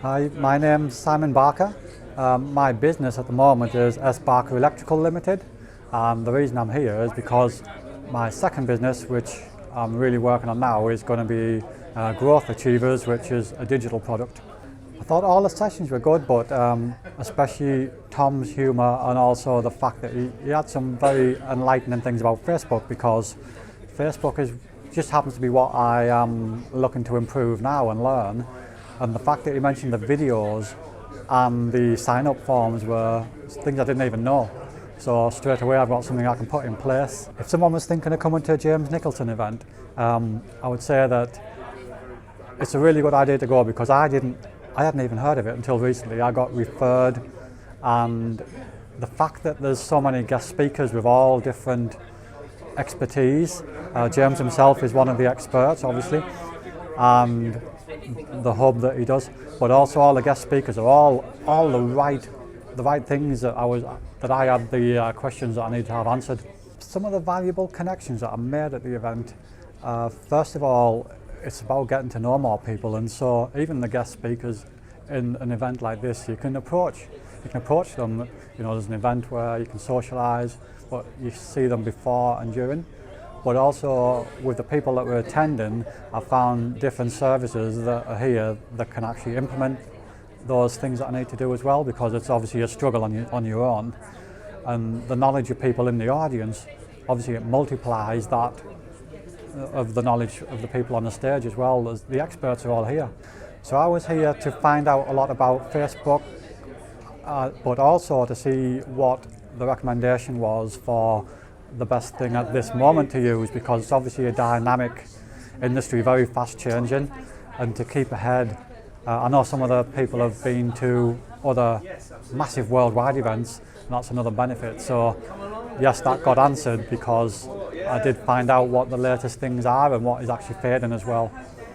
Hi, my name's Simon Barker. My business at the moment is S. Barker Electrical Ltd. The reason I'm here is because my second business, which I'm really working on now, is going to be Growth Achievers, which is a digital product. I thought all the sessions were good, but especially Tom's humour and also the fact that he had some very enlightening things about Facebook, because Facebook just happens to be what I am looking to improve now and learn. And the fact that he mentioned the videos and the sign-up forms were things I didn't even know. So straight away I've got something I can put in place. If someone was thinking of coming to a James Nicholson event, I would say that it's a really good idea to go, because I hadn't even heard of it until recently. I got referred, and the fact that there's so many guest speakers with all different expertise. James himself is one of the experts, obviously, and the hub that he does, but also all the guest speakers are all the right things that I had the questions that I need to have answered. Some of the valuable connections that I made at the event. First of all, it's about getting to know more people, and so even the guest speakers in an event like this, you can approach them. You know, there's an event where you can socialise, but you see them before and during. But also with the people that were attending, I found different services that are here that can actually implement those things that I need to do as well, because it's obviously a struggle on your own. And the knowledge of people in the audience, obviously it multiplies that of the knowledge of the people on the stage as well. As the experts are all here. So I was here to find out a lot about Facebook, but also to see what the recommendation was for the best thing at this moment to use, because it's obviously a dynamic industry, very fast changing, and to keep ahead. I know some of the people have been to other massive worldwide events, and that's another benefit. So yes, that got answered because I did find out what the latest things are and what is actually fading as well.